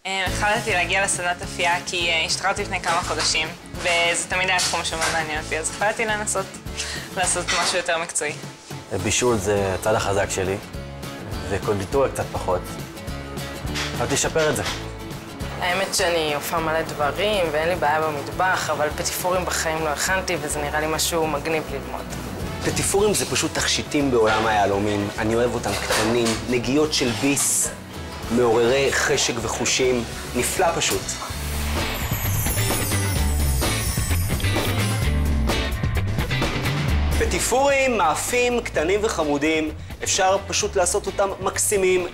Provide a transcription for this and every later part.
החלטתי להגיע לסדנת אפייה כי השתחררתי לפני כמה חודשים, וזה תמיד היה תחום שמאוד מעניין אותי, אז החלטתי לנסות לעשות משהו יותר מקצועי. בישול זה הצד החזק שלי, וקונדיטוריה קצת פחות. חייבתי לשפר את זה. האמת שאני עופה מלא דברים ואין לי בעיה במטבח, אבל פטיפורים בחיים לא הכנתי וזה נראה לי משהו מגניב ללמוד. פטיפורים זה פשוט תכשיטים בעולם היהלומים. אני אוהב אותם קטנים, נגיעות של ביס, מעוררי חשק וחושים, נפלא פשוט. פטיפורים, מאפים, קטנים וחמודים, אפשר פשוט לעשות אותם מקסימים.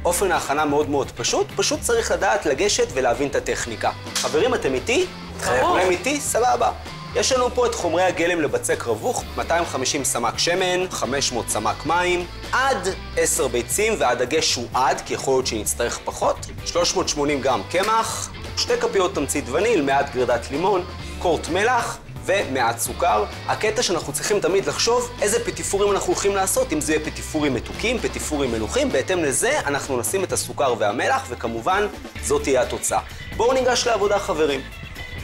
אופן ההכנה מאוד מאוד פשוט, פשוט צריך לדעת לגשת ולהבין את הטכניקה. חברים, אתם איתי? כולם איתי? סבבה. יש לנו פה את חומרי הגלם לבצק רווח, 250 סמ"ק שמן, 500 סמ"ק מים, עד 10 ביצים, והדגש הוא עד, כי יכול להיות שנצטרך פחות, 380 גרם קמח, 2 כפיות תמצית וניל, מעט גרידת לימון, קורט מלח ומעט סוכר. הקטע שאנחנו צריכים תמיד לחשוב איזה פטיפורים אנחנו הולכים לעשות, אם זה יהיה פטיפורים מתוקים, פטיפורים מלוחים, בהתאם לזה אנחנו נשים את הסוכר והמלח, וכמובן זאת תהיה התוצאה. בואו ניגש לעבודה, חברים.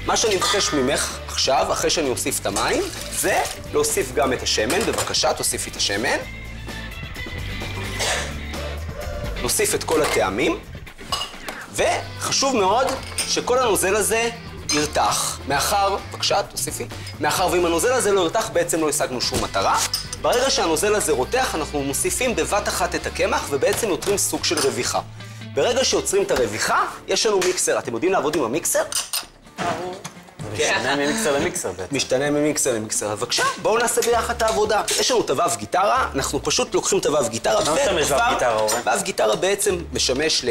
מה שאני מבקש ממך עכשיו, אחרי שאני אוסיף את המים, זה להוסיף גם את השמן. בבקשה, תוסיפי את השמן. נוסיף את כל הטעמים, וחשוב מאוד שכל הנוזל הזה ירתח. בבקשה, תוסיפי. מאחר ואם הנוזל הזה לא ירתח, בעצם לא השגנו שום מטרה. ברגע שהנוזל הזה רותח, אנחנו מוסיפים בבת אחת את הקמח, ובעצם יוצרים סוג של רוויחה. ברגע שיוצרים את הרוויחה, יש לנו מיקסר. אתם יודעים לעבוד עם המיקסר? זה משתנה ממיקסר למיקסר בעצם. משתנה ממיקסר למיקסר. אז בבקשה, בואו נעשה ביחד את העבודה. יש לנו את הוו גיטרה, אנחנו פשוט לוקחים את הוו גיטרה. מה משתמש וו גיטרה, אורן? וו גיטרה בעצם משמש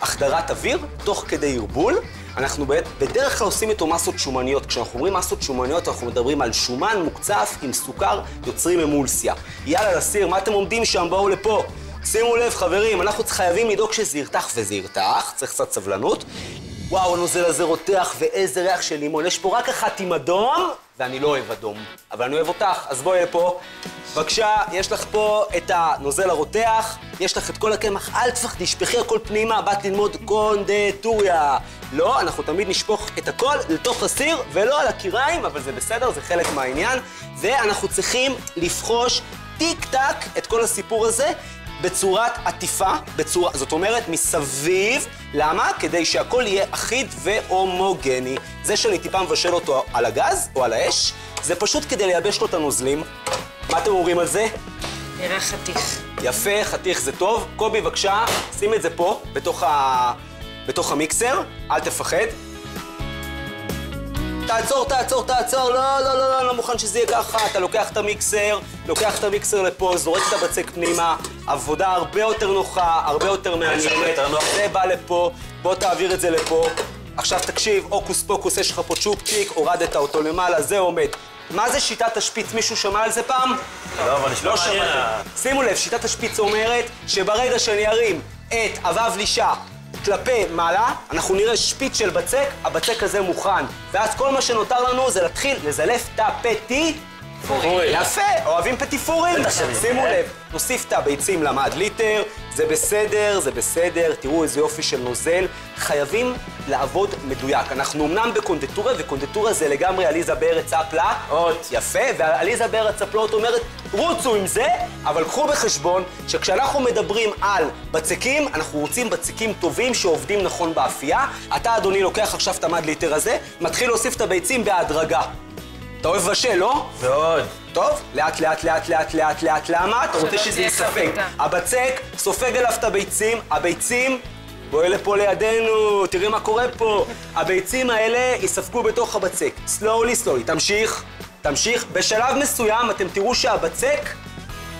להחדרת אוויר, תוך כדי ערבול. אנחנו בדרך כלל עושים איתו מסות שומניות. כשאנחנו אומרים מסות שומניות, אנחנו מדברים על שומן מוקצף עם סוכר, יוצרים אמולסיה. יאללה, לסיר, מה אתם עומדים שם? בואו לפה. שימו לב, חברים, אנחנו חייבים לדאוג שזה ירתח וזה ירתח. צריך קצת סבלנות. וואו, הנוזל הזה רותח, ואיזה ריח של לימון. יש פה רק אחת עם אדום, ואני לא אוהב אדום, אבל אני אוהב אותך, אז בואי לפה. בבקשה, יש לך פה את הנוזל הרותח, יש לך את כל הקמח, אל תפחדי, תשפכי הכל פנימה, באת ללמוד קונדיטוריה. לא, אנחנו תמיד נשפוך את הכל לתוך הסיר, ולא על הקיריים, אבל זה בסדר, זה חלק מהעניין. ואנחנו צריכים לפחוש טיק-טק את כל הסיפור הזה, בצורת עטיפה, זאת אומרת מסביב. למה? כדי שהכל יהיה אחיד והומוגני. זה שאני טיפה מבשל אותו על הגז או על האש, זה פשוט כדי לייבש לו את הנוזלים. מה אתם אומרים על זה? נראה חתיך. יפה, חתיך זה טוב. קובי, בבקשה, שים את זה פה, בתוך המיקסר, אל תפחד. תעצור, לא מוכן שזה יהיה ככה. אתה לוקח את המיקסר לפה, זורק את הבצק פנימה, עבודה הרבה יותר נוחה, הרבה יותר מעניינת. זה בא לפה, בוא תעביר את זה לפה. עכשיו תקשיב, הוקוס פוקוס, יש לך פה צ'ופצ'יק, הורדת אותו למעלה, זה עומד. מה זה שיטת השפיץ? מישהו שמע על זה פעם? לא, אבל נשמע מעניין. שימו לב, שיטת השפיץ אומרת שברגע שאני ארים את הוו לישה כלפי מעלה, אנחנו נראה שפיץ של בצק, הבצק הזה מוכן. ואז כל מה שנותר לנו זה להתחיל לזלף את הפטיפורים. יפה, אוהבים פטיפורים? שימו לב, נוסיף את הביצים למד ליטר, זה בסדר, תראו איזה יופי של נוזל. חייבים לעבוד מדויק. אנחנו אמנם בקונדיטוריה, וקונדיטוריה זה לגמרי עליזה בארץ הפלאות. יפה, ועליזה בארץ הפלאות אומרת, רוצו עם זה, אבל קחו בחשבון שכשאנחנו מדברים על בצקים, אנחנו רוצים בצקים טובים שעובדים נכון באפייה. אתה, אדוני, לוקח עכשיו את המד ליטר הזה, מתחיל להוסיף את הביצים בהדרגה. אתה אוהב בשל, לא? ועוד. טוב, לאט, למה? אתה רוצה שזה יספק. הבצק סופג אליו את הביצים, בואי לפה לידינו, תראי מה קורה פה. הביצים האלה יספקו בתוך הבצק. סלולי, תמשיך. בשלב מסוים אתם תראו שהבצק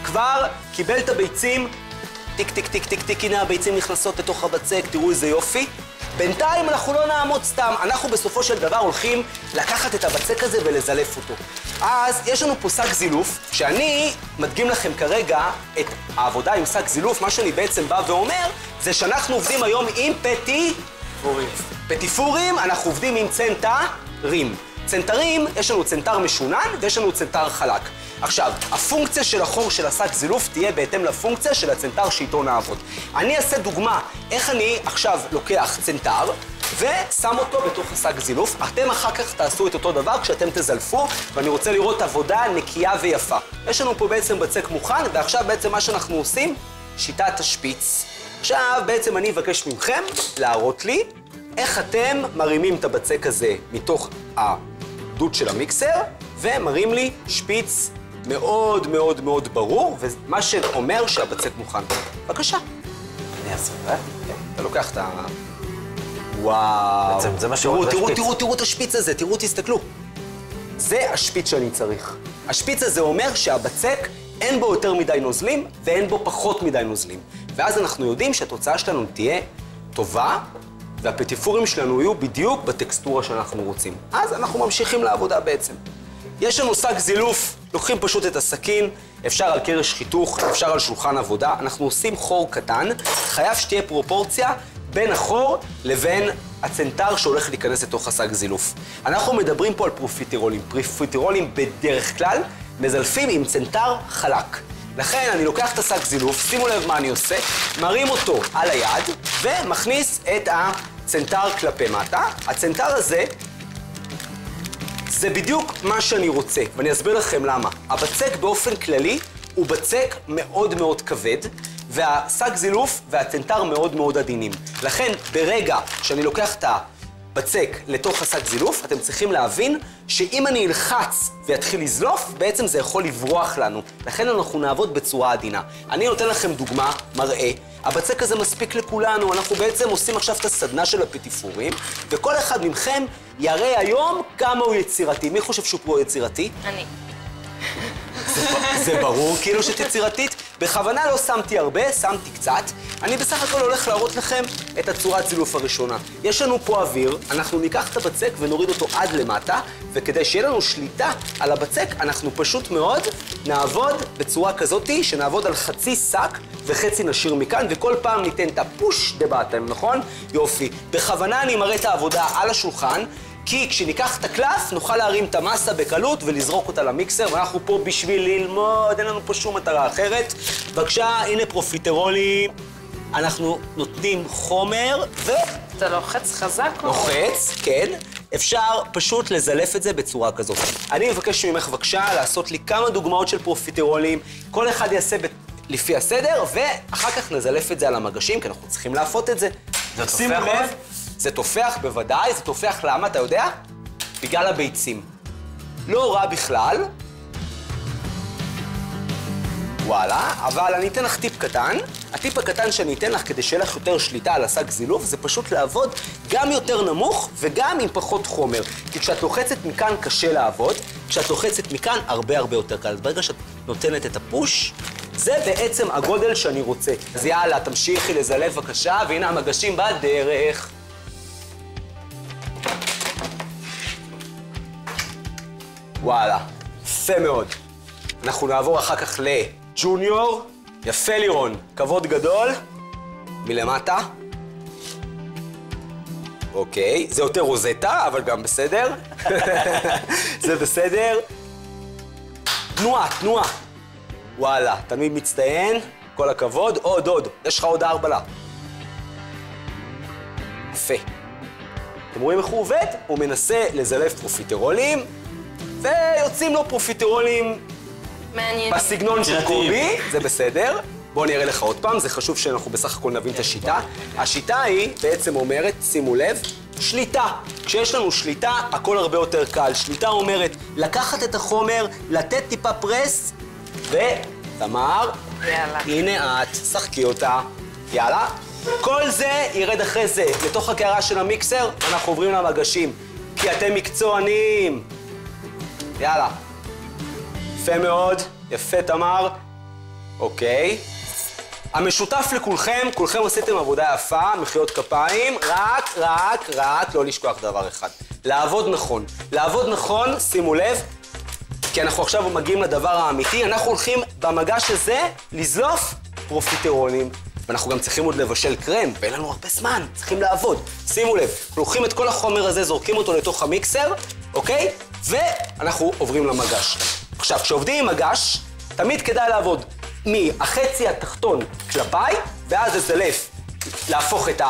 כבר קיבל את הביצים. טיק, הנה הביצים נכנסות לתוך הבצק, תראו איזה יופי. בינתיים אנחנו לא נעמוד סתם, אנחנו בסופו של דבר הולכים לקחת את הבצק הזה ולזלף אותו. אז יש לנו פה שק זילוף, שאני מדגים לכם כרגע את העבודה עם שק זילוף. מה שאני בעצם בא ואומר, זה שאנחנו עובדים היום עם פטיפורים. אנחנו עובדים עם צנטרים. צנתרים, יש לנו צנתר משונן ויש לנו צנתר חלק. עכשיו, הפונקציה של החור של השק זילוף תהיה בהתאם לפונקציה של הצנתר שאיתו נעבוד. אני אעשה דוגמה איך אני עכשיו לוקח צנתר ושם אותו בתוך השק זילוף. אתם אחר כך תעשו את אותו דבר כשאתם תזלפו, ואני רוצה לראות עבודה נקייה ויפה. יש לנו פה בעצם בצק מוכן, ועכשיו בעצם מה שאנחנו עושים, שיטת השפיץ. עכשיו בעצם אני אבקש מכם להראות לי איך אתם מרימים את הבצק הזה מתוך הדוד של המיקסר, ומרים לי שפיץ מאוד מאוד מאוד ברור, ומה שאומר שהבצק מוכן. בבקשה. אני אעשה, אתה לוקח את ה... וואו. בעצם זה מה שאומר השפיץ. תראו את השפיץ הזה, תראו, תסתכלו. זה השפיץ שאני צריך. השפיץ הזה אומר שהבצק אין בו יותר מדי נוזלים ואין בו פחות מדי נוזלים. ואז אנחנו יודעים שהתוצאה שלנו תהיה טובה, והפטיפורים שלנו יהיו בדיוק בטקסטורה שאנחנו רוצים. אז אנחנו ממשיכים לעבודה בעצם. יש לנו שק זילוף, לוקחים פשוט את הסכין, אפשר על קרש חיתוך, אפשר על שולחן עבודה, אנחנו עושים חור קטן, חייב שתהיה פרופורציה בין החור לבין הצנתר שהולך להיכנס לתוך השק זילוף. אנחנו מדברים פה על פרופיטרולים. פרופיטרולים בדרך כלל מזלפים עם צנתר חלק. לכן אני לוקח את השק זילוף, שימו לב מה אני עושה, מרים אותו על היד ומכניס את הצנתר כלפי מטה. הצנתר הזה זה בדיוק מה שאני רוצה, ואני אסביר לכם למה. הבצק באופן כללי הוא בצק מאוד מאוד כבד, והשק זילוף והצנתר מאוד מאוד עדינים. לכן ברגע שאני לוקח את הבצק לתוך השק זילוף, אתם צריכים להבין שאם אני אלחץ ויתחיל לזלוף, בעצם זה יכול לברוח לנו. לכן אנחנו נעבוד בצורה עדינה. אני נותן לכם דוגמה, מראה. הבצק הזה מספיק לכולנו, אנחנו בעצם עושים עכשיו את הסדנה של הפטיפורים, וכל אחד מכם יראה היום כמה הוא יצירתי. מי חושב שהוא פה יצירתי? אני. זה ברור כאילו שאת יצירתית. בכוונה לא שמתי הרבה, שמתי קצת. אני בסך הכל הולך להראות לכם את הצורת זילוף הראשונה. יש לנו פה אוויר, אנחנו ניקח את הבצק ונוריד אותו עד למטה, וכדי שיהיה לנו שליטה על הבצק, אנחנו פשוט מאוד נעבוד בצורה כזאת, שנעבוד על חצי שק וחצי נשאיר מכאן, וכל פעם ניתן את הפוש דבטם, נכון? יופי. בכוונה אני מראה את העבודה על השולחן, כי כשניקח את הקלף, נוכל להרים את המסה בקלות ולזרוק אותה למיקסר, ואנחנו פה בשביל ללמוד, אין לנו פה שום מטרה אחרת. בבקשה, הנה פרופיטרולים. אנחנו נותנים חומר אתה לוחץ חזק או? לוחץ, כן. אפשר פשוט לזלף את זה בצורה כזאת. אני מבקש ממך בבקשה לעשות לי כמה דוגמאות של פרופיטרולים, כל אחד יעשה לפי הסדר, ואחר כך נזלף את זה על המגשים, כי אנחנו צריכים להפות את זה. זה תופח שימו לב. עוד? זה תופח, בוודאי, זה תופח למה, אתה יודע? בגלל הביצים. לא רע בכלל. וואלה, אבל אני אתן לך טיפ קטן. הטיפ הקטן שאני אתן לך כדי שיהיה לך יותר שליטה על השק זילוף, זה פשוט לעבוד גם יותר נמוך וגם עם פחות חומר. כי כשאת לוחצת מכאן קשה לעבוד, כשאת לוחצת מכאן הרבה הרבה יותר קל. אז ברגע שאת נותנת את הפוש, זה בעצם הגודל שאני רוצה. אז יאללה, תמשיכי לזלף בבקשה, והנה המגשים בדרך. וואלה, יפה מאוד. אנחנו נעבור אחר כך לג'וניור. יפה לירון, כבוד גדול. מלמטה. אוקיי, זה יותר רוזטה, אבל גם בסדר. זה בסדר. תנועה, תנועה. וואלה, תמיד מצטיין, כל הכבוד. עוד, יש לך עוד 4 לה. יפה. אתם רואים איך הוא עובד? הוא מנסה לזלף פרופיטרולים, ויוצאים לו פרופיטרולים מעניין. בסגנון של קובי, זה בסדר. בואו נראה לך עוד פעם, זה חשוב שאנחנו בסך הכל נבין את השיטה. השיטה היא בעצם אומרת, שימו לב, שליטה. כשיש לנו שליטה, הכל הרבה יותר קל. שליטה אומרת לקחת את החומר, לתת טיפה פרס, ותמר, יאללה. הנה את, שחקי אותה. יאללה. כל זה ירד אחרי זה לתוך הקערה של המיקסר, אנחנו עוברים למגשים, כי אתם מקצוענים. יאללה. יפה מאוד, יפה תמר. אוקיי. המשותף לכולכם, כולכם עשיתם עבודה יפה, מחיאות כפיים, רק לא לשכוח דבר אחד. לעבוד נכון. לעבוד נכון, שימו לב, כי אנחנו עכשיו מגיעים לדבר האמיתי, אנחנו הולכים במגש הזה לזלוף פרופיטרולים. ואנחנו גם צריכים עוד לבשל קרם, ואין לנו הרבה זמן, צריכים לעבוד. שימו לב, לוקחים את כל החומר הזה, זורקים אותו לתוך המיקסר, אוקיי? ואנחנו עוברים למגש. עכשיו, כשעובדים עם מגש, תמיד כדאי לעבוד מהחצי התחתון כלפיי, ואז לזלף, להפוך את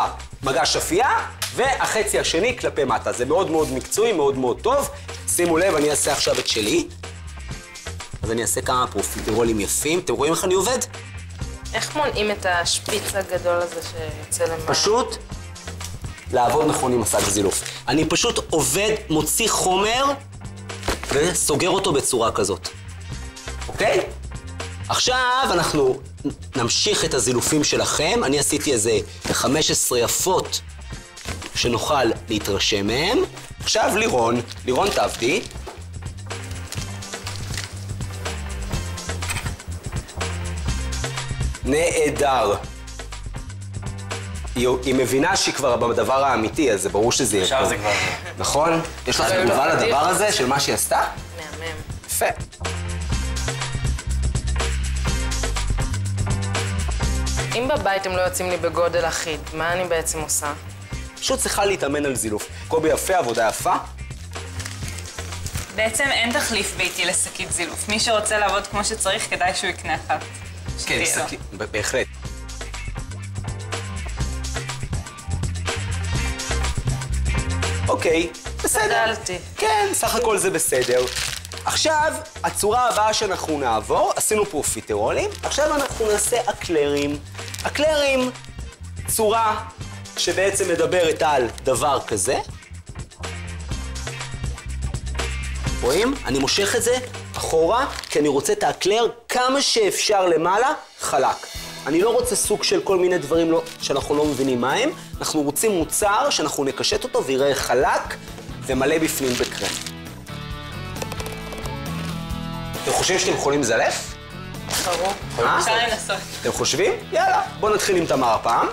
המגש אפייה, והחצי השני כלפי מטה. זה מאוד מאוד מקצועי, מאוד מאוד טוב. שימו לב, אני אעשה עכשיו את שלי. אז אני אעשה כמה פרופיטרולים יפים. אתם רואים איך אני עובד? איך מונעים את השפיץ הגדול הזה שיוצא למעלה? פשוט לעבוד נכון עם הסג זילוף. אני פשוט עובד, מוציא חומר וסוגר אותו בצורה כזאת. אוקיי? עכשיו אנחנו נמשיך את הזילופים שלכם. אני עשיתי איזה 15 יפות שנוכל להתרשם מהם. עכשיו לירון תעבדי. נהדר. היא מבינה שהיא כבר בדבר האמיתי, אז זה ברור שזה יהיה עכשיו זה כבר... נכון? יש לך תגובה לדבר הזה של מה שהיא עשתה? מהמם. יפה. אם בבית הם לא יוצאים לי בגודל אחיד, מה אני בעצם עושה? פשוט צריכה להתאמן על זילוף. קובי יפה, עבודה יפה. בעצם אין תחליף ביתי לשקית זילוף. מי שרוצה לעבוד כמו שצריך, כדאי שהוא יקנה אחת. כן, שתהיה לו. בהחלט. אוקיי, בסדר. גדלתי. כן, סך הכל זה בסדר. עכשיו, הצורה הבאה שאנחנו נעבור, עשינו פרופיטרולים, עכשיו אנחנו נעשה אקלרים. אקלרים, צורה שבעצם מדברת על דבר כזה. רואים? אני מושך את זה אחורה, כי אני רוצה את האקלר כמה שאפשר למעלה, חלק. אני לא רוצה סוג של כל מיני דברים שאנחנו לא מבינים מה הם. אנחנו רוצים מוצר שאנחנו נקשט אותו ויראה חלק ומלא בפנים בקרם. אתם חושבים שאתם יכולים לזלף? ברור. אפשר לנסות. אתם חושבים? יאללה, בואו נתחיל עם תמר הפעם.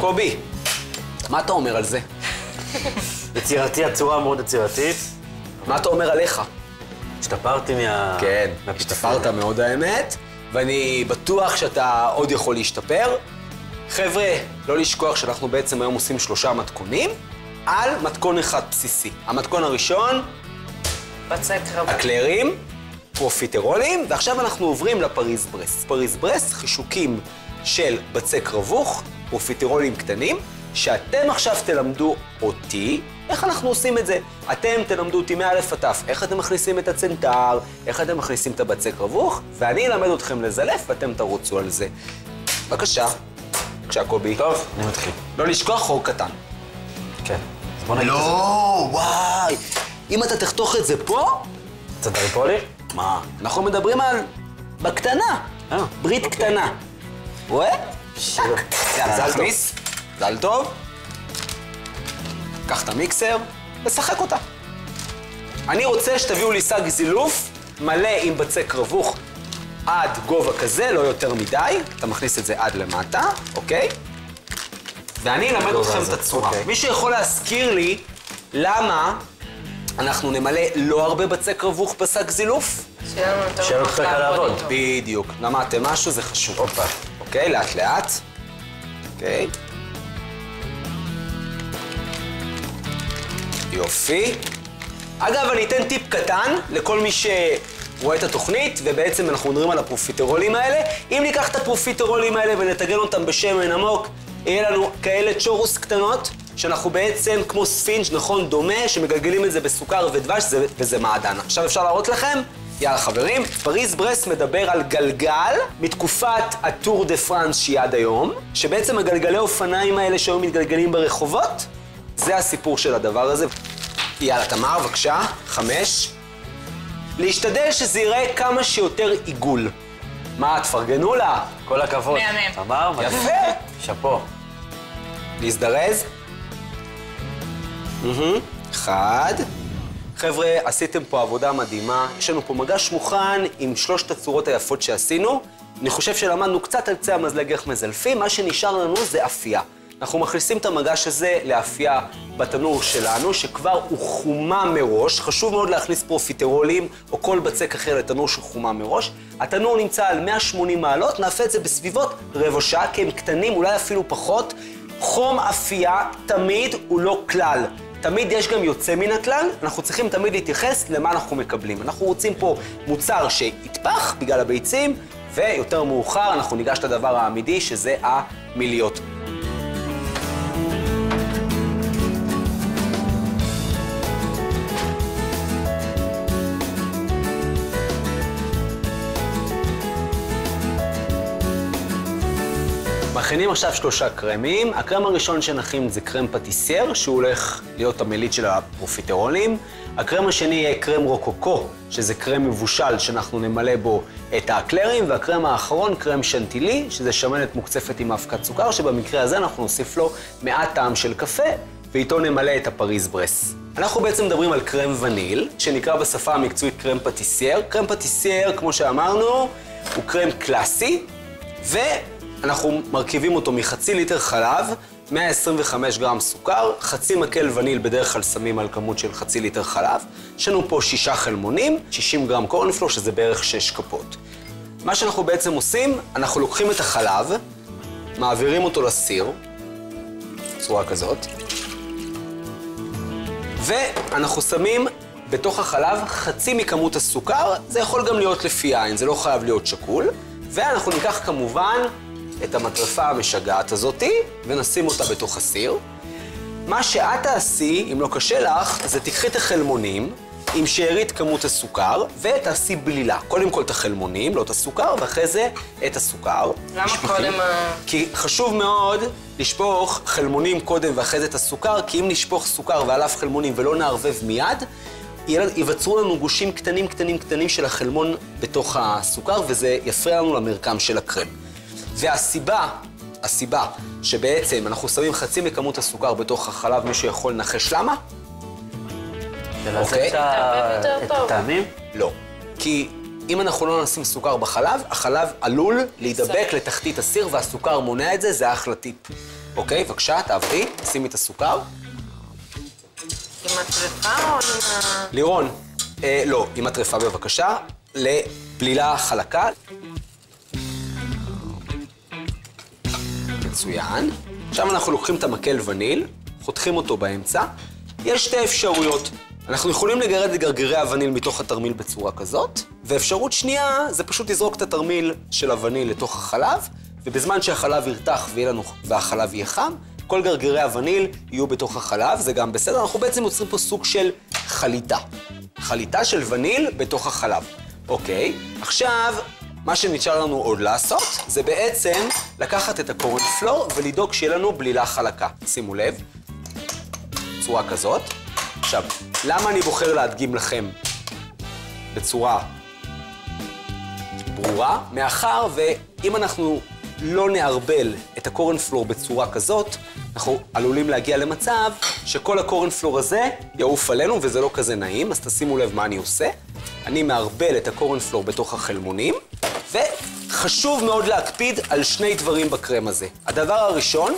קובי, מה אתה אומר על זה? יצירתי, הצורה מאוד יצירתית. מה אתה אומר עליך? השתפרתי כן, השתפרת מאוד האמת, ואני בטוח שאתה עוד יכול להשתפר. חבר'ה, לא לשכוח שאנחנו בעצם היום עושים 3 מתכונים על מתכון אחד בסיסי. המתכון הראשון, בצק רבוך. אקלרים, פרופיטרולים, ועכשיו אנחנו עוברים לפריז ברס. פריז ברס, חישוקים של בצק רבוך, פרופיטרולים קטנים, שאתם עכשיו תלמדו אותי איך אנחנו עושים את זה. אתם תלמדו אותי מא' עד ת', איך אתם מכניסים את הצנטר, איך אתם מכניסים את הבצק רבוך, ואני אלמד אתכם לזלף ואתם תרוצו על זה. בבקשה. בבקשה, קובי. טוב, אני מתחיל. לא לשכוח חור קטן. כן. אז בוא נגיד לא, וואי. אם אתה תחתוך את זה פה... קצת דריפולי? מה? אנחנו מדברים על... בקטנה. ברית קטנה. רואה? יאללה, נכניס. זל טוב. קח את המיקסר ושחק אותה. אני רוצה שתביאו לי סג זילוף מלא עם בצק רבוך עד גובה כזה, לא יותר מדי. אתה מכניס את זה עד למטה, אוקיי? ואני אלמד אתכם את הצורה. מישהו יכול להזכיר לי למה אנחנו נמלא לא הרבה בצק רבוך בסג זילוף? שיהיה לנו יותר שיהיה לנו יותר קל לעבוד. איתו. בדיוק. למדתם משהו? זה חשוב. הופה. אוקיי, לאט לאט. אוקיי. יופי. אגב, אני אתן טיפ קטן לכל מי שרואה את התוכנית, ובעצם אנחנו מדברים על הפרופיטרולים האלה. אם ניקח את הפרופיטרולים האלה ונטגן אותם בשמן עמוק, יהיה לנו כאלה צ'ורוס קטנות, שאנחנו בעצם כמו ספינג', נכון, דומה, שמגלגלים את זה בסוכר ודבש, וזה מעדן. עכשיו אפשר להראות לכם? יאללה חברים, פריז ברס מדבר על גלגל מתקופת הטור דה פרנס שהיא עד היום, שבעצם הגלגלי אופניים האלה שהיום מתגלגלים ברחובות, זה הסיפור של הדבר הזה. יאללה, תמר, בבקשה, 5. להשתדל שזה יראה כמה שיותר עיגול. מה, תפרגנו לה? כל הכבוד. מהמם. תמר, מדהים. יפה. שאפו. להזדרז. 1. חבר'ה, עשיתם פה עבודה מדהימה. יש לנו פה מגש מוכן עם 3 הצורות היפות שעשינו. אני חושב שלמדנו קצת על קצה המזלג איך מזלפים, מה שנשאר לנו זה אפייה. אנחנו מכניסים את המגש הזה לאפייה בתנור שלנו, שכבר הוא חומה מראש. חשוב מאוד להכניס פרופיטרולים או כל בצק אחר לתנור שחומה מראש. התנור נמצא על 180 מעלות, נאפה את זה בסביבות רבע שעה, כי הם קטנים, אולי אפילו פחות. חום אפייה תמיד הוא לא כלל. תמיד יש גם יוצא מן הכלל, אנחנו צריכים תמיד להתייחס למה אנחנו מקבלים. אנחנו רוצים פה מוצר שיתפח בגלל הביצים, ויותר מאוחר אנחנו ניגש לדבר העמידי, שזה המיליות. מכינים עכשיו 3 קרמים. הקרם הראשון שנכין זה קרם פטיסייר, שהוא הולך להיות המליט של הפרופיטרולים. הקרם השני יהיה קרם רוקוקו, שזה קרם מבושל שאנחנו נמלא בו את האקלרים, והקרם האחרון, קרם שנטילי, שזה שמנת מוקצפת עם אבקת סוכר, שבמקרה הזה אנחנו נוסיף לו מעט טעם של קפה, ואיתו נמלא את הפריז ברס. אנחנו בעצם מדברים על קרם וניל, שנקרא בשפה המקצועית קרם פטיסייר. קרם פטיסייר, כמו שאמרנו, הוא קרם קלאסי, אנחנו מרכיבים אותו מחצי ליטר חלב, 125 גרם סוכר, חצי מקל וניל בדרך כלל שמים על כמות של חצי ליטר חלב. יש לנו פה 6 חלמונים, 60 גרם קורנפלור, שזה בערך 6 כפות. מה שאנחנו בעצם עושים, אנחנו לוקחים את החלב, מעבירים אותו לסיר, בצורה כזאת, ואנחנו שמים בתוך החלב חצי מכמות הסוכר, זה יכול גם להיות לפי עין, זה לא חייב להיות שקול, ואנחנו ניקח כמובן את המטרפה המשגעת הזאתי, ונשים אותה בתוך הסיר. מה שאת תעשי, אם לא קשה לך, זה תקחי את החלמונים עם שארית כמות הסוכר, ותעשי בלילה. קודם כל את החלמונים, לא את הסוכר, ואחרי זה את הסוכר. למה קודם כי חשוב מאוד לשפוך חלמונים קודם ואחרי זה את הסוכר, כי אם נשפוך סוכר ועליו חלמונים ולא נערבב מיד, ייווצרו לנו גושים קטנים קטנים קטנים של החלמון בתוך הסוכר, וזה יפריע לנו למרקם של הקרם. והסיבה שבעצם אנחנו שמים חצי מכמות הסוכר בתוך החלב, מישהו יכול לנחש למה? אוקיי. את הטעמים? לא. כי אם אנחנו לא נשים סוכר בחלב, החלב עלול להידבק לתחתית הסיר, והסוכר מונע את זה, זה אחלה טיפ. אוקיי, בבקשה, תעברי, שימי את הסוכר. עם הטרפה או עם לירון, לא, עם הטרפה בבקשה, לבלילה חלקה. מצוין. עכשיו אנחנו לוקחים את המקל וניל, חותכים אותו באמצע. יש 2 אפשרויות. אנחנו יכולים לגרד את גרגירי הווניל מתוך התרמיל בצורה כזאת, ואפשרות שנייה זה פשוט לזרוק את התרמיל של הווניל לתוך החלב, ובזמן שהחלב ירתח והחלב יהיה חם, כל גרגירי הווניל יהיו בתוך החלב, זה גם בסדר. אנחנו בעצם יוצרים פה סוג של חליטה. חליטה של וניל בתוך החלב. אוקיי, עכשיו, מה שנשאר לנו עוד לעשות, זה בעצם לקחת את הקורנפלור ולדאוג שיהיה לנו בלילה חלקה. שימו לב, בצורה כזאת. עכשיו, למה אני בוחר להדגים לכם בצורה ברורה? מאחר ואם אנחנו לא נערבל את הקורנפלור בצורה כזאת, אנחנו עלולים להגיע למצב שכל הקורנפלור הזה יעוף עלינו, וזה לא כזה נעים, אז תשימו לב מה אני עושה. אני מערבל את הקורנפלור בתוך החלמונים, וחשוב מאוד להקפיד על 2 דברים בקרם הזה. הדבר הראשון,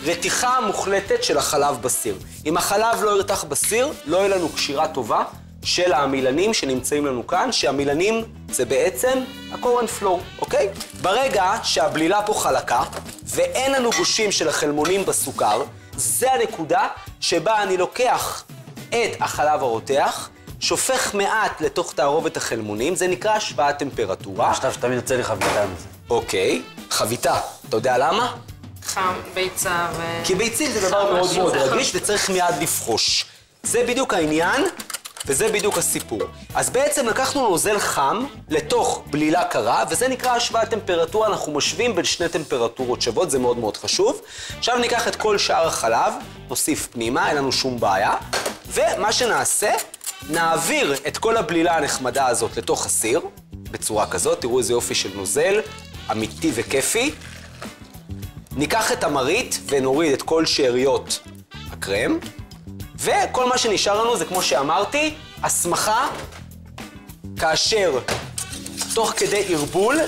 רתיחה מוחלטת של החלב בסיר. אם החלב לא ירתח בסיר, לא יהיה לנו קשירה טובה של העמילנים שנמצאים לנו כאן, שהעמילנים זה בעצם הקורנפלור, אוקיי? ברגע שהבלילה פה חלקה, ואין לנו גושים של החלמונים בסוכר, זה הנקודה שבה אני לוקח את החלב הרותח, שופך מעט לתוך תערובת החלמונים, זה נקרא השוואת טמפרטורה. עכשיו שתמיד יוצא לי חביתה מזה. אוקיי, חביתה. אתה יודע למה? חם, ביצה ו... כי ביצים זה דבר מאוד מאוד רגיש וצריך מיד לפחוש. זה בדיוק העניין, וזה בדיוק הסיפור. אז בעצם לקחנו נוזל חם לתוך בלילה קרה, וזה נקרא השוואת טמפרטורה. אנחנו משווים בין 2 טמפרטורות שוות, זה מאוד מאוד חשוב. עכשיו ניקח את כל שאר החלב, נוסיף פנימה, אין לנו שום בעיה, ומה שנעשה, נעביר את כל הבלילה הנחמדה הזאת לתוך הסיר, בצורה כזאת, תראו איזה יופי של נוזל, אמיתי וכיפי. ניקח את המרית ונוריד את כל שאריות הקרם, וכל מה שנשאר לנו זה, כמו שאמרתי, הסמכה, כאשר תוך כדי ערבול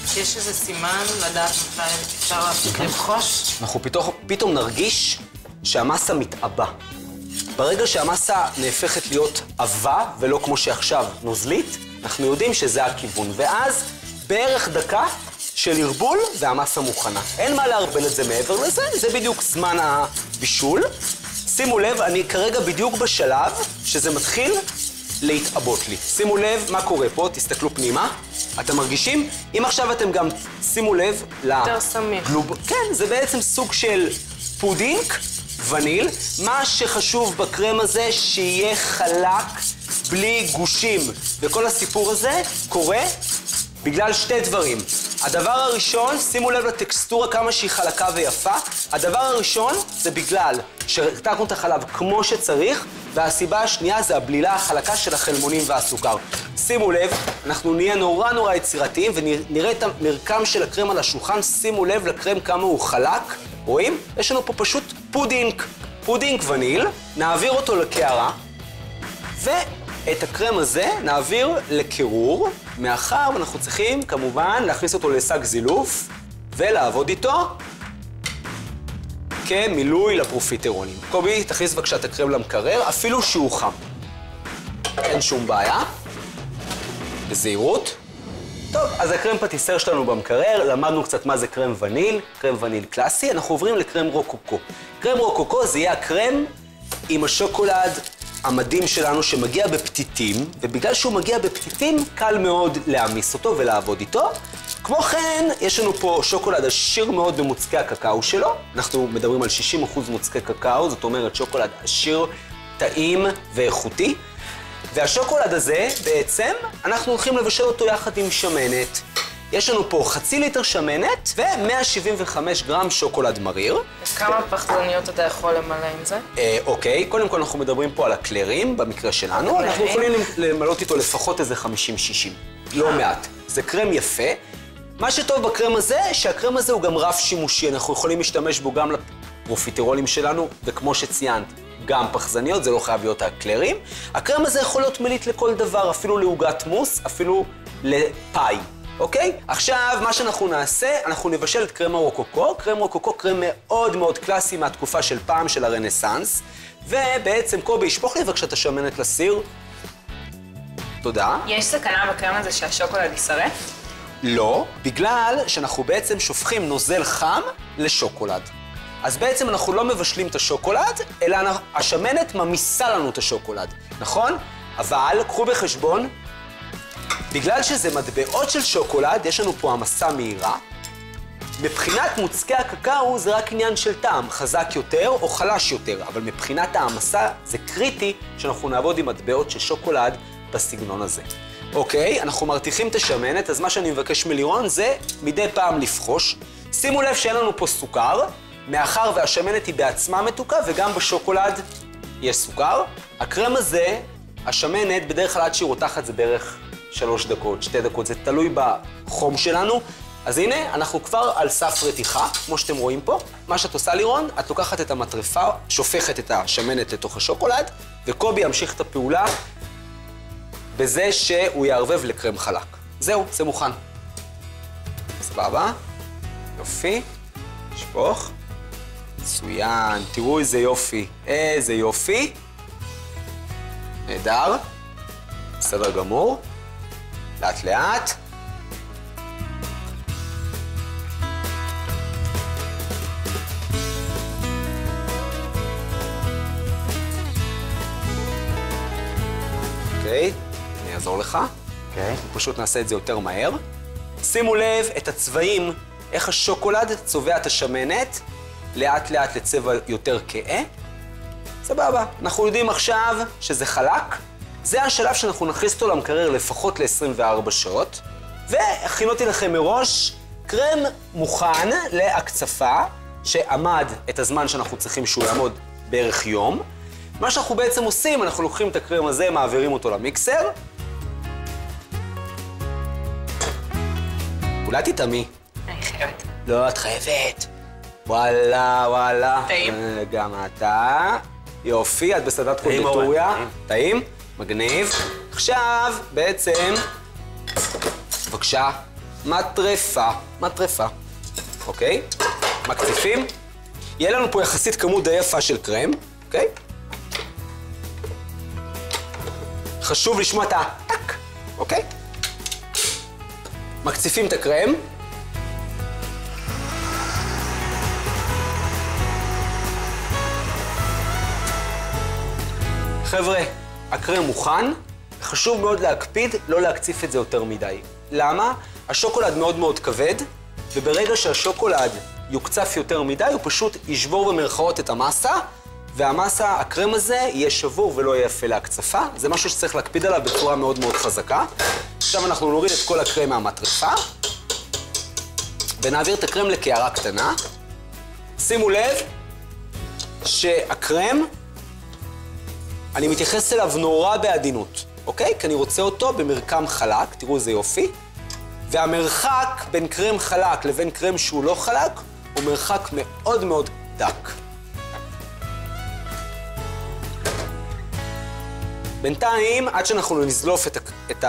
שיש איזה סימן לדעת מתי אפשר לבחוש? אנחנו פתאום נרגיש שהמסה מתעבה. ברגע שהמסה נהפכת להיות עבה, ולא כמו שעכשיו נוזלית, אנחנו יודעים שזה הכיוון. ואז בערך דקה של ערבול והמסה מוכנה. אין מה להרבל את זה מעבר לזה, זה בדיוק זמן הבישול. שימו לב, אני כרגע בדיוק בשלב שזה מתחיל להתעבות לי. שימו לב מה קורה פה, תסתכלו פנימה. אתם מרגישים? אם עכשיו אתם גם שימו לב יותר סמיך. כן, זה בעצם סוג של פודינג, וניל. מה שחשוב בקרם הזה, שיהיה חלק, בלי גושים. וכל הסיפור הזה קורה בגלל שתי דברים. הדבר הראשון, שימו לב לטקסטורה כמה שהיא חלקה ויפה. הדבר הראשון זה בגלל שהרתקנו את החלב כמו שצריך, והסיבה השנייה זה הבלילה החלקה של החלמונים והסוכר. שימו לב, אנחנו נהיה נורא יצירתיים ונראה את המרקם של הקרם על השולחן. שימו לב לקרם כמה הוא חלק. רואים? יש לנו פה פשוט פודינג וניל. נעביר אותו לקערה, ואת הקרם הזה נעביר לקירור, מאחר ואנחנו צריכים כמובן להכניס אותו לשק זילוף ולעבוד איתו כמילוי לפרופיטרונים. קובי, תכניס בבקשה את הקרם למקרר, אפילו שהוא חם. אין שום בעיה. בזהירות. טוב, אז הקרם פטיסר שלנו במקרר, למדנו קצת מה זה קרם וניל קלאסי, אנחנו עוברים לקרם רוקוקו. קרם רוקוקו זה יהיה הקרם עם השוקולד המדהים שלנו שמגיע בפתיתים, ובגלל שהוא מגיע בפתיתים קל מאוד להעמיס אותו ולעבוד איתו. כמו כן, יש לנו פה שוקולד עשיר מאוד במוצקי הקקאו שלו. אנחנו מדברים על 60% מוצקי קקאו, זאת אומרת שוקולד עשיר, טעים ואיכותי. והשוקולד הזה, בעצם, אנחנו הולכים לבשל אותו יחד עם שמנת. יש לנו פה 0.5 ליטר שמנת ו-175 גרם שוקולד מריר. כמה פחדניות אתה יכול למלא עם זה? אוקיי, קודם כל אנחנו מדברים פה על הקלרים, במקרה שלנו. אנחנו יכולים למלות איתו לפחות איזה 50-60. לא מעט. זה קרם יפה. מה שטוב בקרם הזה, שהקרם הזה הוא גם רב שימושי. אנחנו יכולים להשתמש בו גם לפרופיטרולים שלנו, וכמו שציינת, גם פחזניות, זה לא חייב להיות הקלרים. הקרם הזה יכול להיות מליט לכל דבר, אפילו לעוגת מוס, אפילו לפאי. אוקיי? עכשיו, מה שאנחנו נעשה, אנחנו נבשל את קרם הרוקוקו. קרם רוקוקו, קרם מאוד קלאסי מהתקופה של פעם, של הרנסנס. ובעצם, קובי, ישפוך לי בבקשה את השמנת לסיר. תודה. יש סכנה בקרם הזה שהשוקולד יישרף? לא, בגלל שאנחנו בעצם שופכים נוזל חם לשוקולד. אז בעצם אנחנו לא מבשלים את השוקולד, אלא השמנת ממיסה לנו את השוקולד, נכון? אבל קחו בחשבון, בגלל שזה מטבעות של שוקולד, יש לנו פה המסה מהירה. מבחינת מוצקי הקקאו זה רק עניין של טעם, חזק יותר או חלש יותר, אבל מבחינת ההמסה זה קריטי שאנחנו נעבוד עם מטבעות של שוקולד בסגנון הזה. אוקיי, אנחנו מרתיחים את השמנת, אז מה שאני מבקש מלירון זה מדי פעם לפחוש. שימו לב שאין לנו פה סוכר, מאחר והשמנת היא בעצמה מתוקה וגם בשוקולד יש סוכר. הקרם הזה, השמנת, בדרך כלל עד שהיא רותחת זה בערך 3 דקות, 2 דקות, זה תלוי בחום שלנו. אז הנה, אנחנו כבר על סף רתיחה, כמו שאתם רואים פה. מה שאת עושה לירון, את לוקחת את המטרפה, שופכת את השמנת לתוך השוקולד, וקובי ימשיך את הפעולה בזה שהוא יערבב לקרם חלק. זהו, זה מוכן. סבבה, יופי, שפוך. מצוין, תראו איזה יופי, איזה יופי. נהדר, בסדר גמור. לאט לאט. אוקיי, אני אעזור לך. אוקיי. פשוט נעשה את זה יותר מהר. שימו לב את הצבעים, איך השוקולד צובע את השמנת, לאט לאט לצבע יותר כהה. סבבה, אנחנו יודעים עכשיו שזה חלק. זה השלב שאנחנו נכניס אותו למקרר לפחות ל-24 שעות. והכינותי לכם מראש קרם מוכן להקצפה, שעמד את הזמן שאנחנו צריכים שהוא יעמוד בערך יום. מה שאנחנו בעצם עושים, אנחנו לוקחים את הקרם הזה, מעבירים אותו למיקסר. אולי תטעמי. אני חייבת. לא, את חייבת. וואלה. טעים. גם אתה. יופי, את בסדת קונדיטוריה. טעים? מגניב. עכשיו, בעצם, בבקשה, מטרפה. אוקיי? מקציפים. יהיה לנו פה יחסית כמות די יפה של קרם, אוקיי? חשוב לשמוע את הטק, אוקיי? מקציפים את הקרם. חבר'ה, הקרם מוכן. חשוב מאוד להקפיד לא להקציף את זה יותר מדי. למה? השוקולד מאוד מאוד כבד, וברגע שהשוקולד יוקצף יותר מדי, הוא פשוט ישבור במרכאות את המסה, והמסה, הקרם הזה, יהיה שבור ולא יהיה יפה להקצפה. זה משהו שצריך להקפיד עליו בצורה מאוד מאוד חזקה. עכשיו אנחנו נוריד את כל הקרם מהמטרפה, ונעביר את הקרם לקערה קטנה. שימו לב שהקרם, אני מתייחס אליו נורא בעדינות, אוקיי? כי אני רוצה אותו במרקם חלק, תראו איזה יופי. והמרחק בין קרם חלק לבין קרם שהוא לא חלק, הוא מרחק מאוד מאוד דק. בינתיים, עד שאנחנו נזלוף את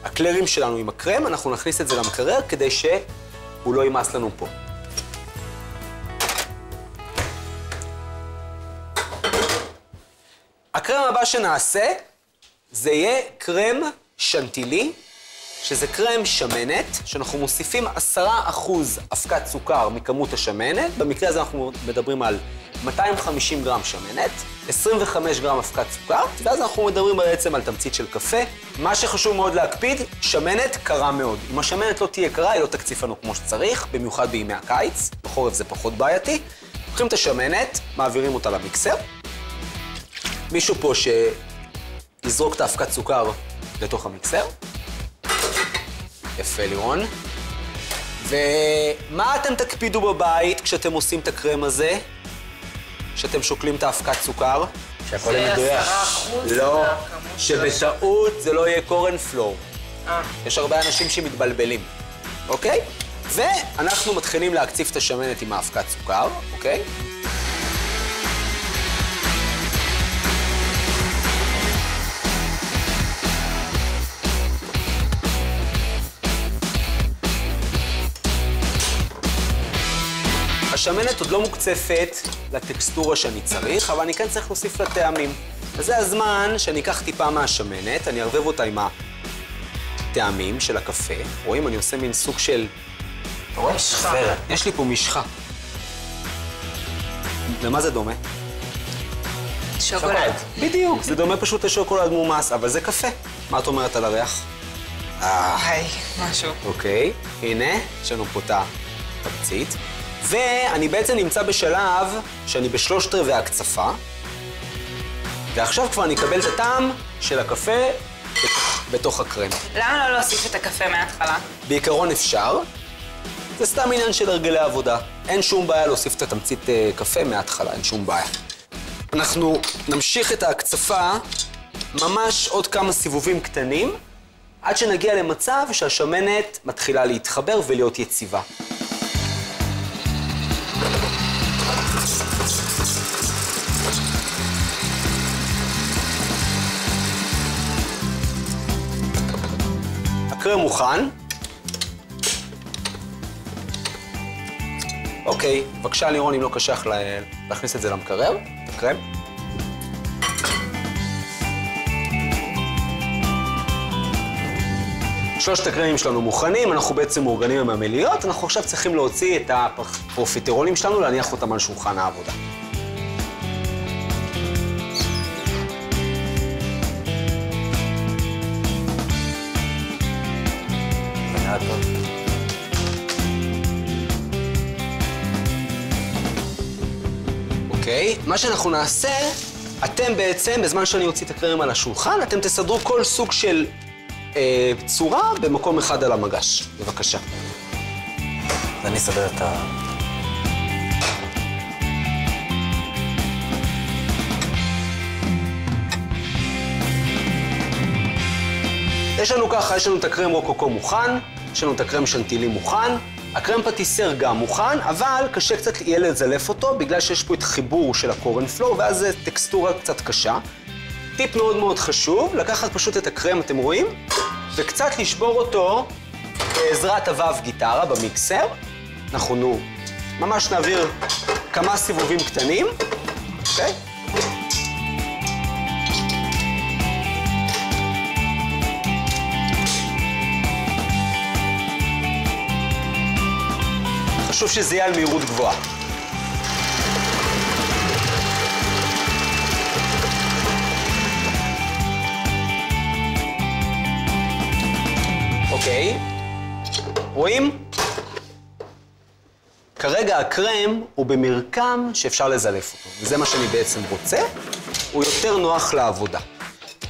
הקלרים שלנו עם הקרם, אנחנו נכניס את זה למקרר כדי שהוא לא יימס לנו פה. הקרם הבא שנעשה, זה יהיה קרם שנטילי, שזה קרם שמנת, שאנחנו מוסיפים 10% אבקת סוכר מכמות השמנת. במקרה הזה אנחנו מדברים על 250 גרם שמנת, 25 גרם אבקת סוכר, ואז אנחנו מדברים בעצם על תמצית של קפה. מה שחשוב מאוד להקפיד, שמנת קרה מאוד. אם השמנת לא תהיה קרה, היא לא תקציף לנו כמו שצריך, במיוחד בימי הקיץ, בחורף זה פחות בעייתי. לוקחים את השמנת, מעבירים אותה למיקסר. מישהו פה שיזרוק את האבקת סוכר לתוך המיקסר. יפה לירון. ומה אתם תקפידו בבית כשאתם עושים את הקרם הזה? כשאתם שוקלים את האבקת סוכר? שהכל יהיה מדויק. לא, שבטעות זה לא יהיה קורן פלור. יש הרבה אנשים שמתבלבלים, אוקיי? ואנחנו מתחילים להקציף את השמנת עם האבקת סוכר, אוקיי? השמנת עוד לא מוקצפת לטקסטורה שאני צריך, אבל אני כן צריך להוסיף לה טעמים. אז זה הזמן שאני אקח טיפה מהשמנת, אני אערבב אותה עם הטעמים של הקפה. רואים? אני עושה מין סוג של... משחה. יש לי פה משחה. למה זה דומה? שוקולד. בדיוק, זה דומה פשוט לשוקולד מומס, אבל זה קפה. מה את אומרת על הריח? היי, משהו. אוקיי, הנה, יש לנו פה את התמצית. ואני בעצם נמצא בשלב שאני בשלושת רבעי הקצפה, ועכשיו כבר אני אקבל את הטעם של הקפה בתוך הקרם. למה לא להוסיף את הקפה מההתחלה? בעיקרון אפשר, זה סתם עניין של הרגלי עבודה. אין שום בעיה להוסיף את התמצית קפה מההתחלה, אין שום בעיה. אנחנו נמשיך את ההקצפה ממש עוד כמה סיבובים קטנים, עד שנגיע למצב שהשמנת מתחילה להתחבר ולהיות יציבה. הקרם מוכן. אוקיי, בבקשה לירון, אם לא קשח להכניס את זה למקרר, את הקרם. שלושת הקרמים שלנו מוכנים, אנחנו בעצם מאורגנים עם המליות, אנחנו עכשיו צריכים להוציא את הפרופיטרולים שלנו, להניח אותם על שולחן העבודה. אוקיי, מה שאנחנו נעשה, אתם בעצם, בזמן שאני אוציא את הקרם על השולחן, אתם תסדרו כל סוג של צורה במקום אחד על המגש. בבקשה. אז אני אסדר את ה... יש לנו ככה, יש לנו את הקרם רוקוקו מוכן, יש לנו את הקרם שנטילי מוכן, הקרם פטיסר גם מוכן, אבל קשה קצת יהיה לזלף אותו, בגלל שיש פה את החיבור של הקורן פלור, ואז זה טקסטורה קצת קשה. טיפ מאוד מאוד חשוב, לקחת פשוט את הקרם, אתם רואים? וקצת לשבור אותו בעזרת הוו גיטרה במיקסר, אנחנו ממש נעביר כמה סיבובים קטנים, אוקיי? חשוב שזה יהיה על מהירות גבוהה. אוקיי, רואים? כרגע הקרם הוא במרקם שאפשר לזלף אותו, וזה מה שאני בעצם רוצה, הוא יותר נוח לעבודה.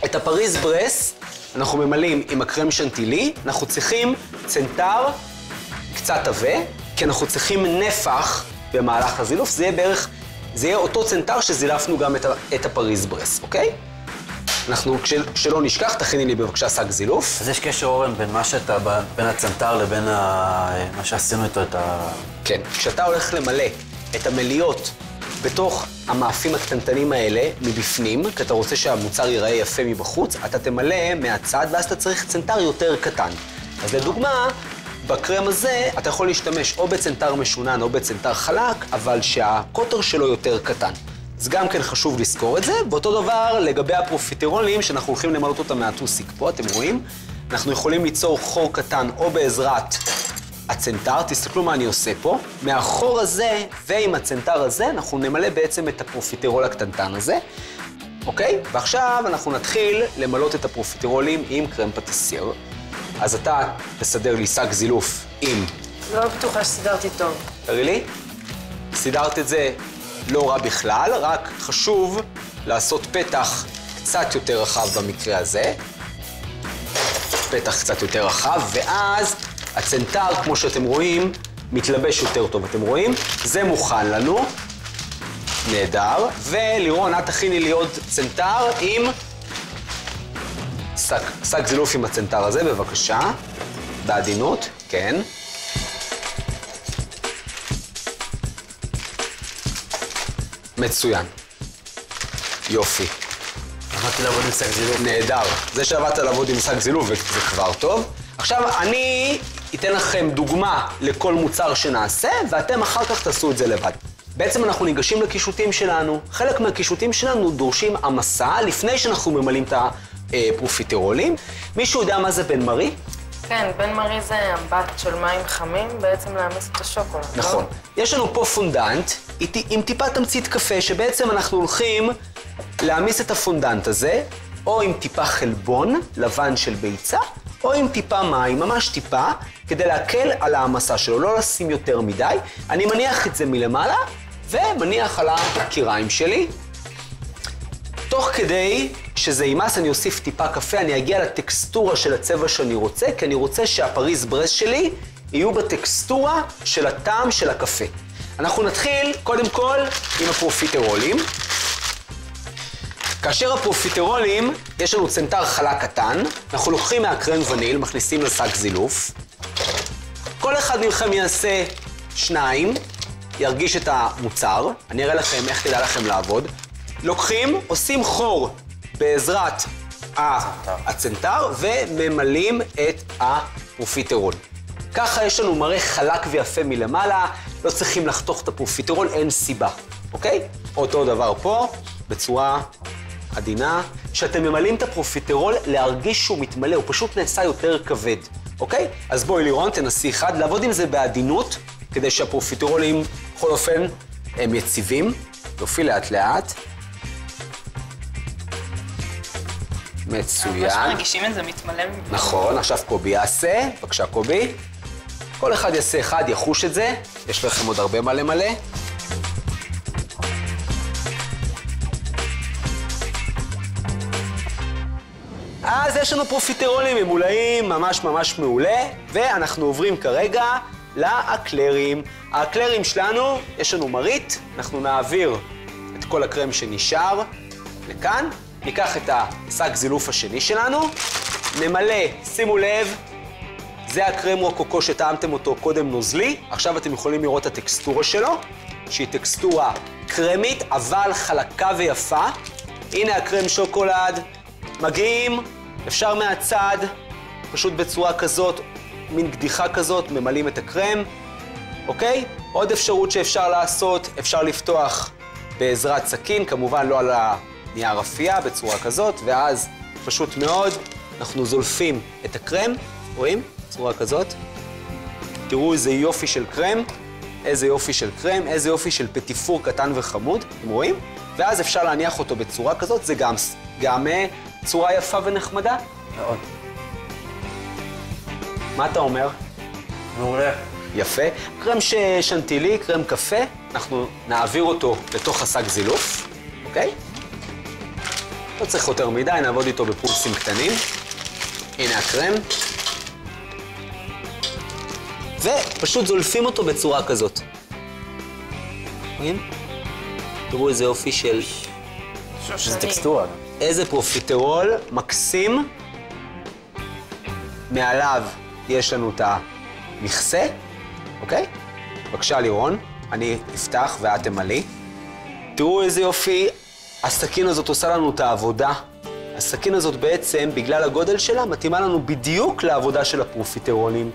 את הפריז ברס אנחנו ממלאים עם הקרם שנטילי, אנחנו צריכים צנטר קצת עבה, כי אנחנו צריכים נפח במהלך הזילוף, זה יהיה אותו צנטר שזילפנו גם את הפריז ברס, אוקיי? אנחנו, כשלא נשכח, תכיני לי בבקשה שק זילוף. אז יש קשר, אורן, בין הצנטר לבין מה שעשינו איתו את ה... כן, כשאתה הולך למלא את המליות בתוך המאפים הקטנטנים האלה מבפנים, כי אתה רוצה שהמוצר ייראה יפה מבחוץ, אתה תמלא מהצד ואז אתה צריך צנטר יותר קטן. אז לדוגמה, בקרם הזה אתה יכול להשתמש או בצנטר משונן או בצנטר חלק, אבל שהקוטר שלו יותר קטן. אז גם כן חשוב לזכור את זה. באותו דבר לגבי הפרופיטרולים, שאנחנו הולכים למלות אותם מהטוסיק. פה אתם רואים, אנחנו יכולים ליצור חור קטן או בעזרת הצנטר. תסתכלו מה אני עושה פה. מהחור הזה ועם הצנטר הזה אנחנו נמלא בעצם את הפרופיטרול הקטנטן הזה. אוקיי? ועכשיו אנחנו נתחיל למלות את הפרופיטרולים עם קרם פטיסייר. אז אתה תסדר לי שק זילוף עם... לא בטוחה שסידרתי טוב. תראי לי, סידרת את זה לא רע בכלל, רק חשוב לעשות פתח קצת יותר רחב במקרה הזה. פתח קצת יותר רחב, ואז הצנטר, כמו שאתם רואים, מתלבש יותר טוב. אתם רואים? זה מוכן לנו. נהדר. ולירון, את תכיני לי עוד צנטר עם... שק זילוף עם הצנטר הזה, בבקשה. בעדינות, כן. מצוין. יופי. עבדתי לעבוד עם שק זילוף. נהדר. זה שעבדת לעבוד עם שק זילוף זה כבר טוב. עכשיו אני אתן לכם דוגמה לכל מוצר שנעשה, ואתם אחר כך תעשו את זה לבד. בעצם אנחנו ניגשים לקישוטים שלנו. חלק מהקישוטים שלנו דורשים המסה לפני שאנחנו ממלאים את הפרופיטרולים. מישהו יודע מה זה בן מרי? כן, בן מרי זה אמבט של מים חמים, בעצם להעמיס את השוקולד. נכון. יש לנו פה פונדנט עם טיפה תמצית קפה, שבעצם אנחנו הולכים להעמיס את הפונדנט הזה, או עם טיפה חלבון לבן של ביצה, או עם טיפה מים, ממש טיפה, כדי להקל על העמסה שלו, לא לשים יותר מדי. אני מניח את זה מלמעלה, ומניח על הקיריים שלי. תוך כדי שזה יימס, אני אוסיף טיפה קפה, אני אגיע לטקסטורה של הצבע שאני רוצה, כי אני רוצה שהפריז ברס שלי יהיו בטקסטורה של הטעם של הקפה. אנחנו נתחיל קודם כל עם הפרופיטרולים. כאשר הפרופיטרולים, יש לנו צנטר חלק קטן, אנחנו לוקחים מהקרם וניל, מכניסים לשק זילוף. כל אחד מכם יעשה 2, ירגיש את המוצר. אני אראה לכם איך כדאי לכם לעבוד. לוקחים, עושים חור בעזרת הצנטר וממלאים את הפרופיטרול. ככה יש לנו מראה חלק ויפה מלמעלה, לא צריכים לחתוך את הפרופיטרול, אין סיבה, אוקיי? אותו דבר פה, בצורה עדינה. כשאתם ממלאים את הפרופיטרול, להרגיש שהוא מתמלא, הוא פשוט נעשה יותר כבד, אוקיי? אז בואי לירון, תנסי אחד, לעבוד עם זה בעדינות, כדי שהפרופיטרולים, בכל אופן, הם יציבים. יופי, לאט לאט. מצוין. ממש מרגישים את זה מתמלא. נכון, עכשיו קובי יעשה. בבקשה, קובי. כל אחד יעשה אחד, יחוש את זה. יש לכם עוד הרבה מה למלא. אז יש לנו פרופיטרולים ממולאים, ממש ממש מעולה, ואנחנו עוברים כרגע לאקלרים. האקלרים שלנו, יש לנו מרית, אנחנו נעביר את כל הקרם שנשאר לכאן, ניקח את השק זילוף השני שלנו, נמלא, שימו לב, זה הקרם רוקוקו שטעמתם אותו קודם נוזלי, עכשיו אתם יכולים לראות את הטקסטורה שלו, שהיא טקסטורה קרמית, אבל חלקה ויפה. הנה הקרם שוקולד, מגיעים, אפשר מהצד, פשוט בצורה כזאת, מין קדיחה כזאת, ממלאים את הקרם, אוקיי? עוד אפשרות שאפשר לעשות, אפשר לפתוח בעזרת סכין, כמובן לא על הנייר אפייה, בצורה כזאת, ואז פשוט מאוד אנחנו זולפים את הקרם, רואים? בצורה כזאת. תראו איזה יופי של קרם, איזה יופי של קרם, איזה יופי של פטיפור קטן וחמוד, אתם רואים? ואז אפשר להניח אותו בצורה כזאת, זה גם צורה יפה ונחמדה. מאוד. מה אתה אומר? מעולה. יפה. קרם שנטילי, קרם קפה, אנחנו נעביר אותו לתוך השק זילוף, אוקיי? לא צריך יותר מדי, נעבוד איתו בפולסים קטנים. הנה הקרם. ופשוט זולפים אותו בצורה כזאת. רואים? תראו איזה יופי של... איזה טקסטורה. איזה פרופיטרול מקסים. מעליו יש לנו את המכסה, אוקיי? בבקשה לירון, אני אפתח ואת תמלאי. תראו איזה יופי, הסכין הזאת עושה לנו את העבודה. הסכין הזאת בעצם, בגלל הגודל שלה, מתאימה לנו בדיוק לעבודה של הפרופיטרולים.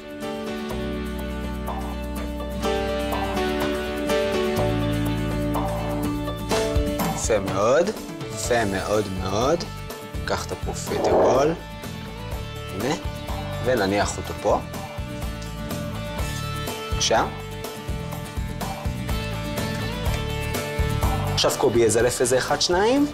יפה מאוד, יפה מאוד מאוד. ניקח את הפרופיטרול, הנה, ונניח אותו פה. בבקשה. עכשיו קובי יזלף איזה 1, 2.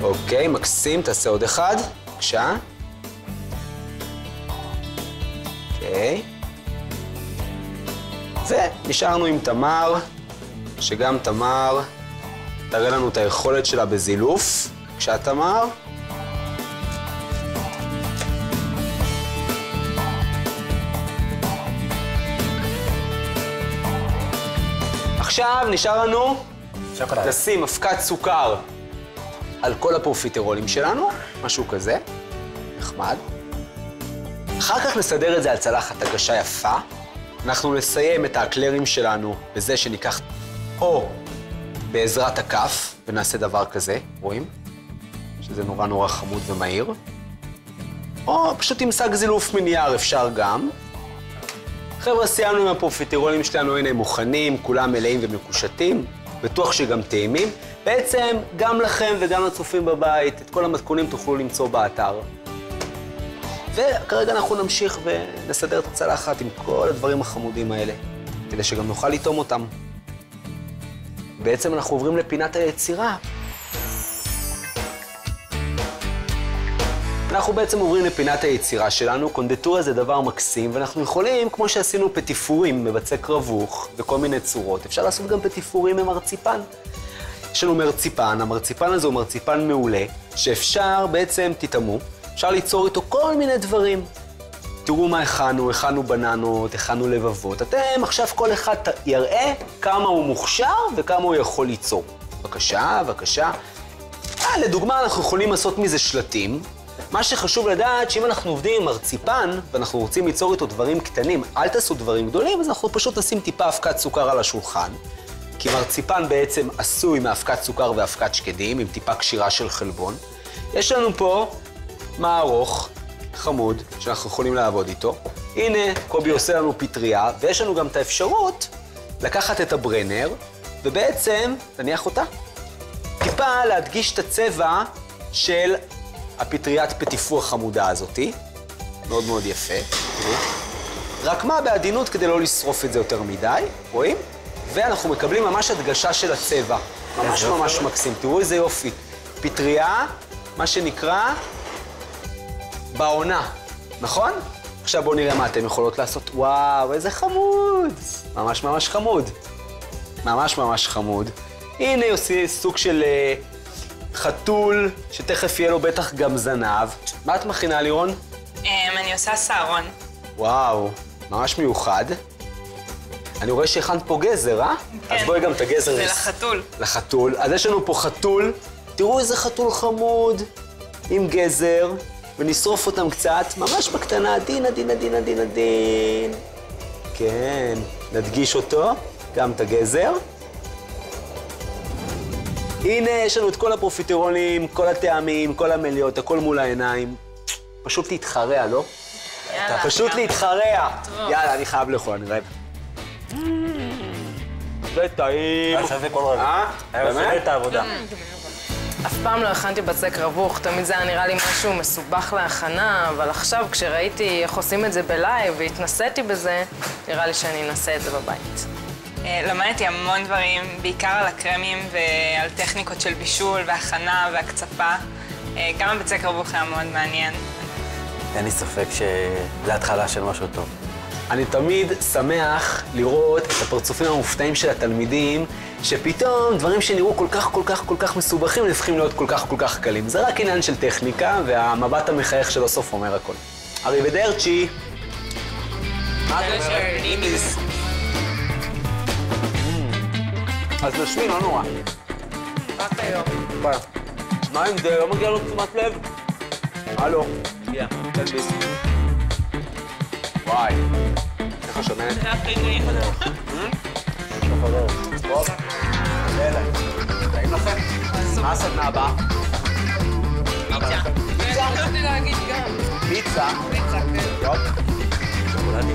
אוקיי, מקסים, תעשה עוד אחד. בבקשה. אוקיי. ונשארנו עם תמר, שגם תמר תראה לנו את היכולת שלה בזילוף. בבקשה, תמר. עכשיו נשאר לנו לשים אבקת סוכר על כל הפרופיטרולים שלנו, משהו כזה, נחמד. אחר כך נסדר את זה על צלחת הגשה יפה. אנחנו נסיים את האקלרים שלנו בזה שניקח או בעזרת הכף ונעשה דבר כזה, רואים? שזה נורא נורא חמוד ומהיר. או פשוט עם שק זילוף מנייר אפשר גם. חבר'ה, סיימנו עם הפרופיטרולים שלנו, הנה הם מוכנים, כולם מלאים ומקושטים, בטוח שגם טעימים. בעצם גם לכם וגם לצופים בבית, את כל המתכונים תוכלו למצוא באתר. וכרגע אנחנו נמשיך ונסדר את הצלחת עם כל הדברים החמודים האלה, כדי שגם נוכל לטעום אותם. בעצם אנחנו עוברים לפינת היצירה. אנחנו בעצם עוברים לפינת היצירה שלנו. קונדיטוריה זה דבר מקסים, ואנחנו יכולים, כמו שעשינו פטיפורים מבצק רווח וכל מיני צורות, אפשר לעשות גם פטיפורים ממרציפן. יש לנו מרציפן, המרציפן הזה הוא מרציפן מעולה, שאפשר בעצם, תטעמו, אפשר ליצור איתו כל מיני דברים. תראו מה הכנו בננות, הכנו לבבות. אתם עכשיו כל אחד יראה כמה הוא מוכשר וכמה הוא יכול ליצור. בבקשה, בבקשה. לדוגמה, אנחנו יכולים לעשות מזה שלטים. מה שחשוב לדעת, שאם אנחנו עובדים עם מרציפן, ואנחנו רוצים ליצור איתו דברים קטנים, אל תעשו דברים גדולים, אז אנחנו פשוט נשים טיפה אבקת סוכר על השולחן. כי מרציפן בעצם עשוי מאבקת סוכר ואבקת שקדים, עם טיפה קשירה של חלבון. יש לנו פה מערוך חמוד, שאנחנו יכולים לעבוד איתו. הנה, קובי עושה לנו פטריה, ויש לנו גם את האפשרות לקחת את הברנר, ובעצם, תניח אותה, טיפה להדגיש את הצבע של הפטריית פטיפור החמודה הזאתי. מאוד מאוד יפה, תראו. רק מה בעדינות כדי לא לשרוף את זה יותר מדי, רואים? ואנחנו מקבלים ממש הדגשה של הצבע. ממש ממש מקסים, תראו איזה יופי. פטריה, מה שנקרא, בעונה, נכון? עכשיו בואו נראה מה אתם יכולות לעשות. וואו, איזה חמוד. ממש ממש חמוד. ממש ממש חמוד. הנה עושה סוג של חתול, שתכף יהיה לו בטח גם זנב. מה את מכינה, לירון? אני עושה סהרון. וואו, ממש מיוחד. אני רואה שהכנת פה גזר, אה? כן. אז בואי גם את הגזר. זה לחתול. לחתול. אז יש לנו פה חתול. תראו איזה חתול חמוד, עם גזר, ונשרוף אותם קצת, ממש בקטנה, עדין, עדין, עדין, עדין, עדין. כן, נדגיש אותו, גם את הגזר. הנה, יש לנו את כל הפרופיטרולים, כל הטעמים, כל המליות, הכל מול העיניים. פשוט להתחרע, לא? יאללה. פשוט להתחרע. יאללה, אני חייב לאכול, אני רעב. זה טעים. היה שווה כל רגע. היה שווה את העבודה. אף פעם לא הכנתי בצק רווח, תמיד זה היה נראה לי משהו מסובך להכנה, אבל עכשיו כשראיתי איך עושים את זה בלייב והתנסיתי בזה, נראה לי שאני אנסה את זה בבית. למדתי המון דברים, בעיקר על הקרמים ועל טכניקות של בישול והכנה והקצפה. גם הבצק רווח היה מאוד מעניין. אין לי ספק שזה התחלה של משהו טוב. אני תמיד שמח לראות את הפרצופים המופתעים של התלמידים, שפתאום דברים שנראו כל כך מסובכים נהפכים להיות כל כך קלים. זה רק עניין של טכניקה, והמבט המחייך של הסוף אומר הכל. אריבדרצ'י. מה את אומרת? אז נשמין, לא נורא. רק היום. מה אם זה? לא מגיע לו תשומת לב? הלו. הגיע. תלביס. וואי. איך השמנת? זה הכי נעים. טוב. יאללה. טעים לכם? מה הסדנה הבאה? פיצה. חשבתי להגיד גם. פיצה. פיצה, כן. יופ. שוקולדי.